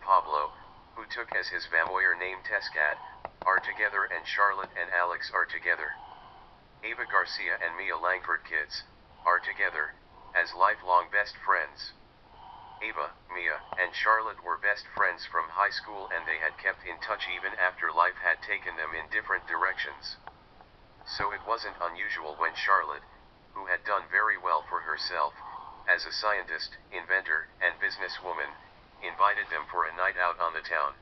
Pablo, who took as his vamoyer name Tescat, are together, and Charlotte and Alex are together. Ava Garcia and Mia Langford kids are together as lifelong best friends. Ava, Mia, and Charlotte were best friends from high school, and they had kept in touch even after life had taken them in different directions. So it wasn't unusual when Charlotte, who had done very well for herself as a scientist, inventor, and businesswoman, invited them for a night out on the town.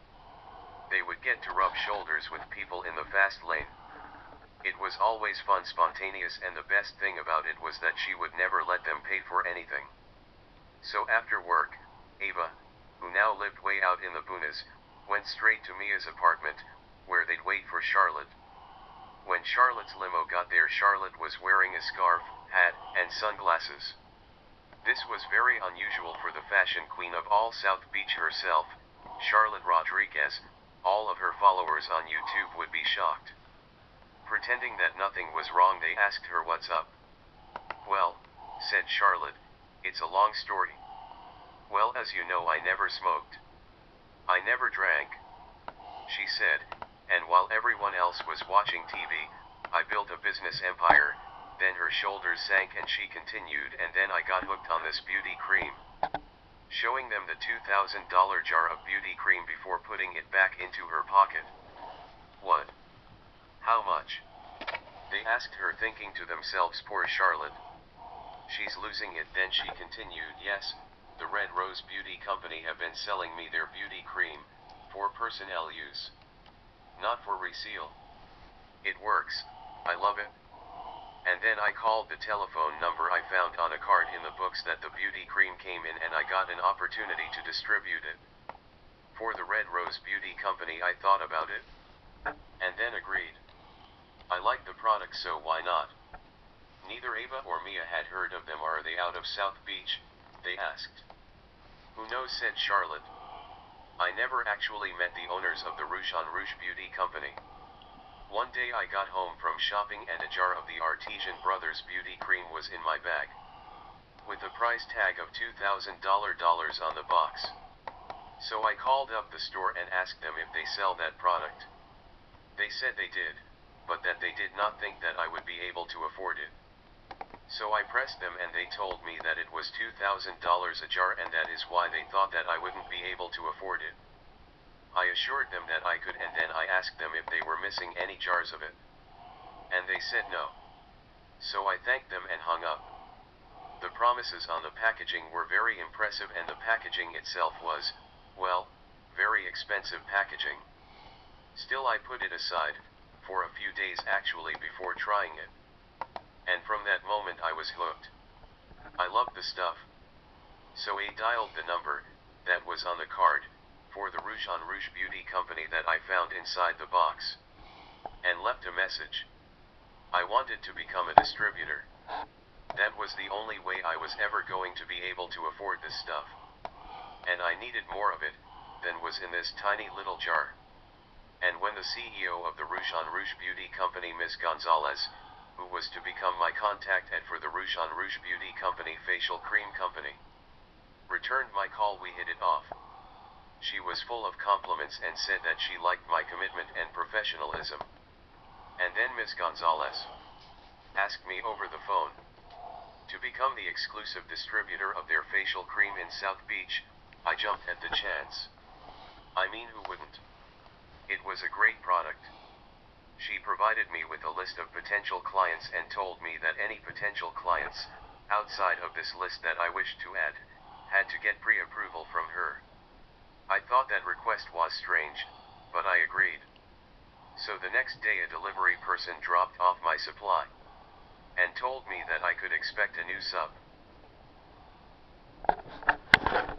They would get to rub shoulders with people in the fast lane. It was always fun, spontaneous, and the best thing about it was that she would never let them pay for anything. So after work, Ava, who now lived way out in the boonies, went straight to Mia's apartment, where they'd wait for Charlotte. When Charlotte's limo got there, Charlotte was wearing a scarf, hat, and sunglasses. This was very unusual for the fashion queen of all South Beach herself, Charlotte Rodriguez. All of her followers on YouTube would be shocked. Pretending that nothing was wrong, they asked her what's up. "Well," said Charlotte, "it's a long story. Well, as you know, I never smoked. I never drank," she said, "and while everyone else was watching TV, I built a business empire." Then her shoulders sank and she continued, "And then I got hooked on this beauty cream," showing them the $2,000 jar of beauty cream before putting it back into her pocket. "What? How much?" they asked her, thinking to themselves, "Poor Charlotte. She's losing it." Then she continued, "Yes, the Red Rose Beauty Company have been selling me their beauty cream for personal use, not for resale. It works. I love it. And then I called the telephone number I found on a card in the books that the beauty cream came in, and I got an opportunity to distribute it for the Red Rose Beauty Company. I thought about it and then agreed. I like the product, so why not?" Neither Ava or Mia had heard of them. "Are they out of South Beach?" they asked. "Who knows," said Charlotte. "I never actually met the owners of the Rouge on Rouge Beauty Company. One day I got home from shopping and a jar of the Artesian Brothers beauty cream was in my bag, with a price tag of $2,000 on the box. So I called up the store and asked them if they sell that product. They said they did, but that they did not think that I would be able to afford it. So I pressed them, and they told me that it was $2,000 a jar, and that is why they thought that I wouldn't be able to afford it. I assured them that I could, and then I asked them if they were missing any jars of it, and they said no. So I thanked them and hung up. The promises on the packaging were very impressive, and the packaging itself was, well, very expensive packaging. Still, I put it aside for a few days actually before trying it, and from that moment I was hooked. I loved the stuff. So I dialed the number that was on the card for the Rouge on Rouge Beauty Company that I found inside the box, and left a message. I wanted to become a distributor. That was the only way I was ever going to be able to afford this stuff, and I needed more of it than was in this tiny little jar. And when the CEO of the Rouge on Rouge Beauty Company, Miss Gonzalez, who was to become my contact at for the Rouge on Rouge Beauty Company Facial Cream Company, returned my call, we hit it off. She was full of compliments and said that she liked my commitment and professionalism. And then Miss Gonzalez asked me over the phone to become the exclusive distributor of their facial cream in South Beach. I jumped at the chance. I mean, who wouldn't? It was a great product. She provided me with a list of potential clients and told me that any potential clients outside of this list that I wished to add had to get pre-approval from her. I thought that request was strange, but I agreed. So the next day a delivery person dropped off my supply and told me that I could expect a new sub.